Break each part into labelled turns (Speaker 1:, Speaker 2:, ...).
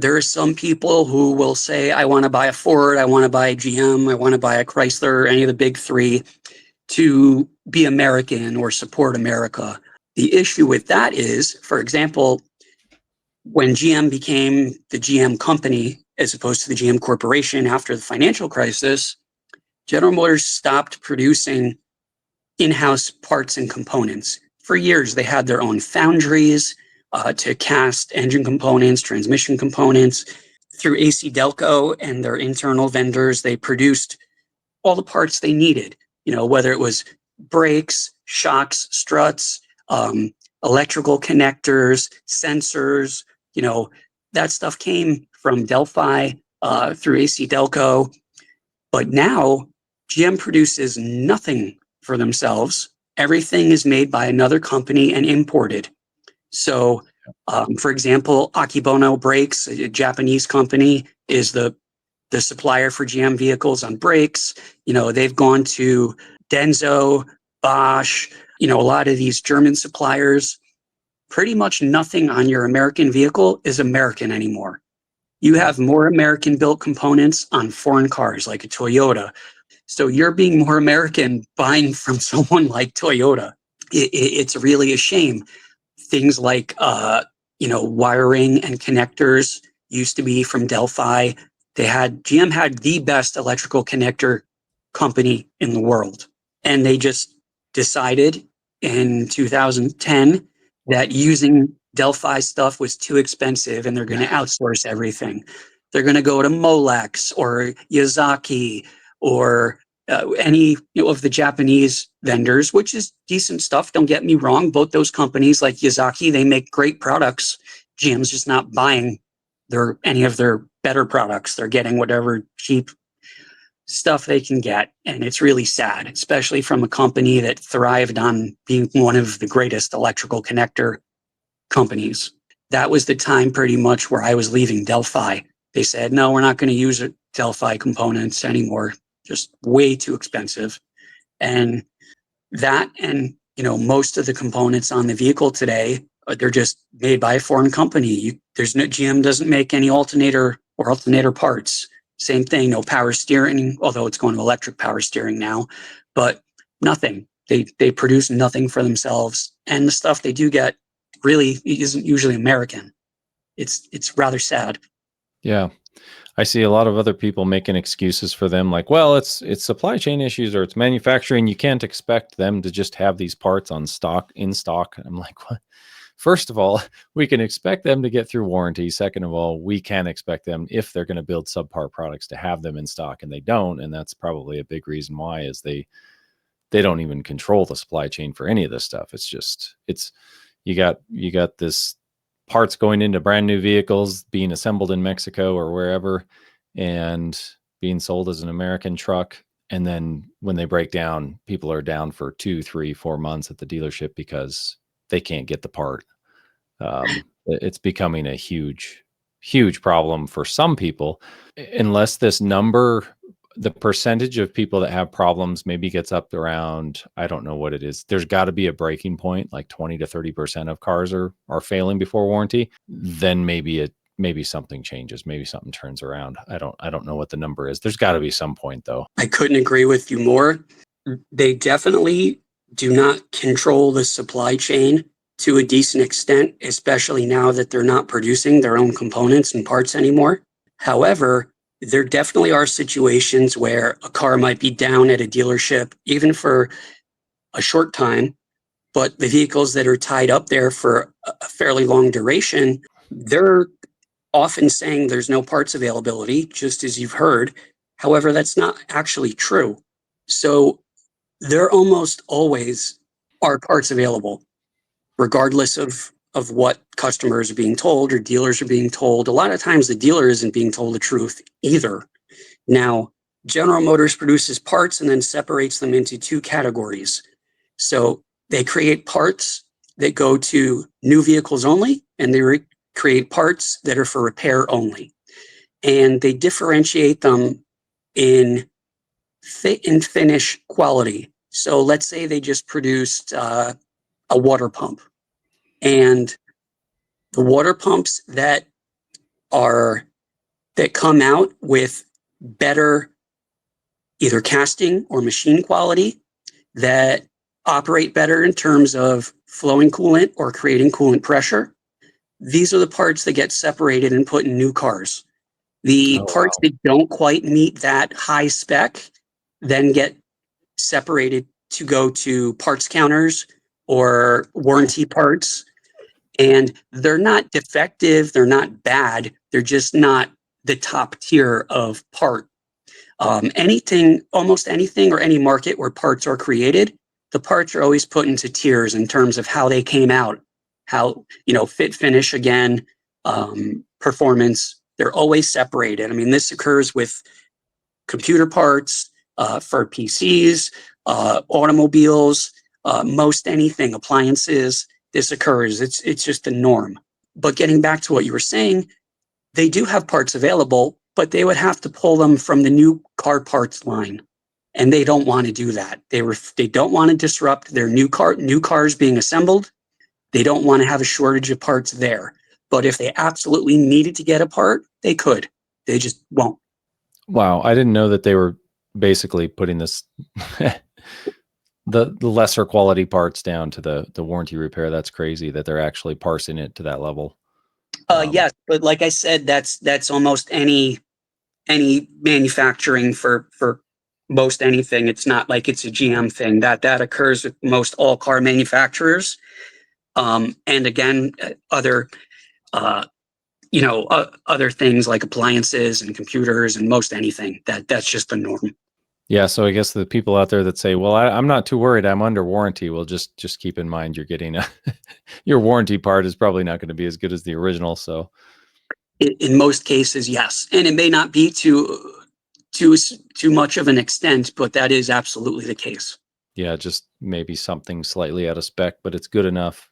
Speaker 1: There are some people who will say, I want to buy a Ford, I want to buy a GM, I want to buy a Chrysler, any of the big three, to be American or support America. The issue with that is, for example, when GM became the GM company as opposed to the GM Corporation after the financial crisis, General Motors stopped producing in-house parts and components. For years, they had their own foundries to cast engine components, transmission components. Through AC Delco and their internal vendors, they produced all the parts they needed, whether it was brakes, shocks, struts, electrical connectors, sensors, that stuff came from Delphi through AC Delco. But now GM produces nothing for themselves. Everything is made by another company and imported. So, for example, Akebono Brakes, a Japanese company, is the supplier for GM vehicles on brakes. They've gone to Denso, Bosch, a lot of these German suppliers. Pretty much nothing on your American vehicle is American anymore. You have more American-built components on foreign cars like a Toyota. So you're being more American buying from someone like Toyota. It's really a shame. Things like, wiring and connectors used to be from Delphi. GM had the best electrical connector company in the world. And they just decided in 2010 that using Delphi stuff was too expensive and they're going to outsource everything. They're going to go to Molex or Yazaki or any of the Japanese vendors, which is decent stuff. Don't get me wrong. Both those companies like Yazaki, they make great products. GM's just not buying any of their better products. They're getting whatever cheap stuff they can get. And it's really sad, especially from a company that thrived on being one of the greatest electrical connector companies. That was the time pretty much where I was leaving Delphi. They said, no, we're not going to use Delphi components anymore. Just way too expensive. And that, and most of the components on the vehicle today, they're just made by a foreign company. GM doesn't make any alternator or alternator parts. Same thing, no power steering, although it's going to electric power steering now, but nothing. They produce nothing for themselves. And the stuff they do get really isn't usually American. It's rather sad.
Speaker 2: Yeah. I see a lot of other people making excuses for them, like, well, it's supply chain issues or it's manufacturing. You can't expect them to just have these parts in stock. I'm like, what? First of all, we can expect them to get through warranty. Second of all, we can expect them, if they're going to build subpar products, to have them in stock, and they don't. And that's probably a big reason why, is they don't even control the supply chain for any of this stuff. You got this parts going into brand new vehicles being assembled in Mexico or wherever and being sold as an American truck. And then when they break down, people are down for 2, 3, 4 months at the dealership because they can't get the part. It's becoming a huge, huge problem for some people, unless this number, the percentage of people that have problems maybe gets up around, I don't know what it is. There's got to be a breaking point, like 20 to 30% of cars are failing before warranty. Then maybe something changes. Maybe something turns around. I don't know what the number is. There's got to be some point, though.
Speaker 1: I couldn't agree with you more. They definitely do not control the supply chain to a decent extent, especially now that they're not producing their own components and parts anymore. However, there definitely are situations where a car might be down at a dealership, even for a short time, but the vehicles that are tied up there for a fairly long duration, they're often saying there's no parts availability, just as you've heard. However, that's not actually true. So there almost always are parts available, regardless of what customers are being told or dealers are being told. A lot of times the dealer isn't being told the truth either. Now, General Motors produces parts and then separates them into two categories. So they create parts that go to new vehicles only, and they create parts that are for repair only. And they differentiate them in fit and finish quality. So let's say they just produced a water pump. And the water pumps that are that come out with better either casting or machine quality, that operate better in terms of flowing coolant or creating coolant pressure. These are the parts that get separated and put in new cars. The
Speaker 2: Oh,
Speaker 1: parts
Speaker 2: wow.
Speaker 1: that don't quite meet that high spec then get separated to go to parts counters or warranty parts. And they're not defective, they're not bad, they're just not the top tier of part. Almost anything or any market where parts are created, the parts are always put into tiers in terms of how they came out, how, fit, finish, again, performance. They're always separated. I mean, this occurs with computer parts, for PCs, automobiles, most anything, appliances. This occurs. It's just the norm. But getting back to what you were saying, they do have parts available, but they would have to pull them from the new car parts line, and they don't want to do that. They don't want to disrupt their new cars being assembled. They don't want to have a shortage of parts there. But if they absolutely needed to get a part, they could. They just won't.
Speaker 2: Wow, I didn't know that they were basically putting this the lesser quality parts down to the warranty repair. That's crazy that they're actually parsing it to that level.
Speaker 1: Yes, but like I said, that's almost any manufacturing for most anything. It's not like it's a GM thing. That occurs with most all car manufacturers. And again, uh, other things like appliances and computers and most anything. That's just the norm.
Speaker 2: Yeah, so I guess the people out there that say, "Well, I'm not too worried. I'm under warranty." Well, just keep in mind you're getting your warranty part is probably not going to be as good as the original. So
Speaker 1: In most cases, yes, and it may not be too much of an extent, but that is absolutely the case.
Speaker 2: yeah, just maybe something slightly out of spec, but it's good enough.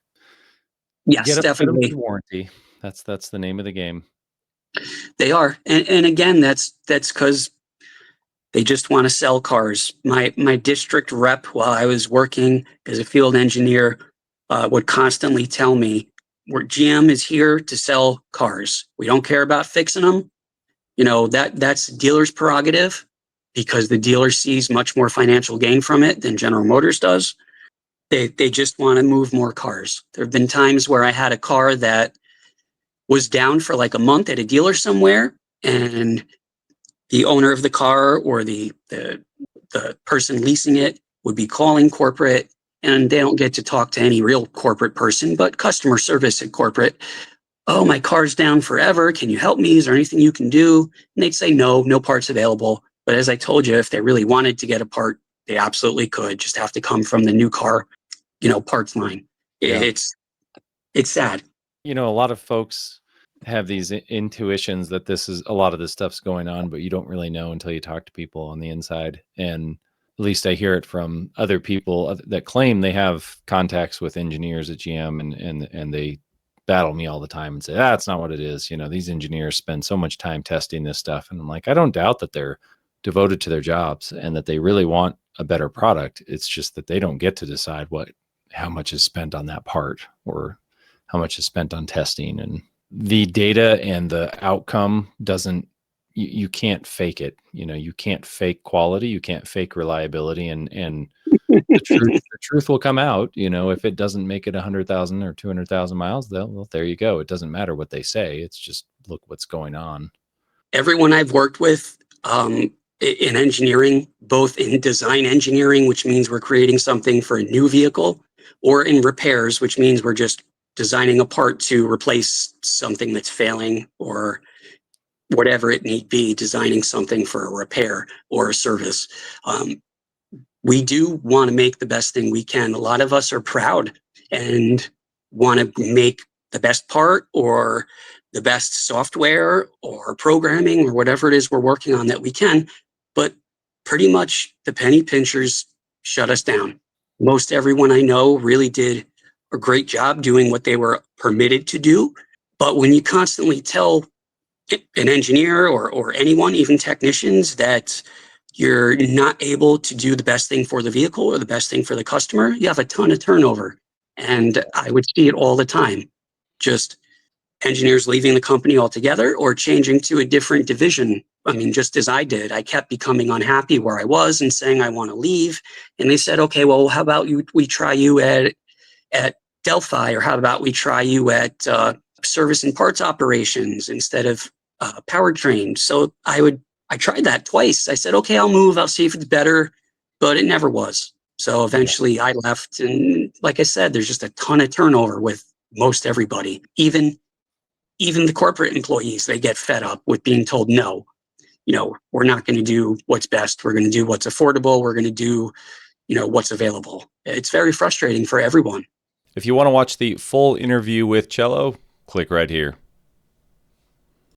Speaker 1: Yes,
Speaker 2: Get them
Speaker 1: definitely.
Speaker 2: through warranty. That's the name of the game.
Speaker 1: They are, and again, that's because they just want to sell cars. My district rep, while I was working as a field engineer, would constantly tell me, "Where GM is here to sell cars. We don't care about fixing them. That's the dealer's prerogative, because the dealer sees much more financial gain from it than General Motors does. They just want to move more cars." There have been times where I had a car that was down for like a month at a dealer somewhere, and the owner of the car or the person leasing it would be calling corporate, and they don't get to talk to any real corporate person, but customer service at corporate. "Oh, my car's down forever. Can you help me? Is there anything you can do?" And they'd say, "No, no parts available." But as I told you, if they really wanted to get a part, they absolutely could. Just have to come from the new car, parts line.
Speaker 2: Yeah.
Speaker 1: It's sad.
Speaker 2: A lot of folks have these intuitions that this is a lot of this stuff's going on, but you don't really know until you talk to people on the inside. And at least I hear it from other people that claim they have contacts with engineers at GM, and they battle me all the time and say, that's not what it is. These engineers spend so much time testing this stuff. And I'm like, I don't doubt that they're devoted to their jobs and that they really want a better product. It's just that they don't get to decide how much is spent on that part, or how much is spent on testing, and the data and the outcome doesn't, you can't fake it. You can't fake quality. You can't fake reliability, and the truth will come out. If it doesn't make it 100,000 or 200,000 miles, well, there you go. It doesn't matter what they say. It's just, look what's going on.
Speaker 1: Everyone I've worked with, in engineering, both in design engineering, which means we're creating something for a new vehicle, or in repairs, which means we're just designing a part to replace something that's failing, or whatever it may be, designing something for a repair or a service. We do want to make the best thing we can. A lot of us are proud and want to make the best part or the best software or programming or whatever it is we're working on that we can. But pretty much the penny pinchers shut us down. Most everyone I know really did a great job doing what they were permitted to do. But when you constantly tell an engineer or anyone, even technicians, that you're not able to do the best thing for the vehicle or the best thing for the customer, you have a ton of turnover. And I would see it all the time. Just engineers leaving the company altogether or changing to a different division. I mean, just as I did, I kept becoming unhappy where I was and saying I want to leave. And they said, okay, well, how about we try you at Delphi, or how about we try you at service and parts operations instead of powertrain? So I tried that twice. I said, okay, I'll move. I'll see if it's better, but it never was. So eventually I left. And like I said, there's just a ton of turnover with most everybody, even the corporate employees. They get fed up with being told, no, we're not going to do what's best. We're going to do what's affordable. We're going to do, what's available. It's very frustrating for everyone.
Speaker 2: If you want to watch the full interview with Cello, click right here.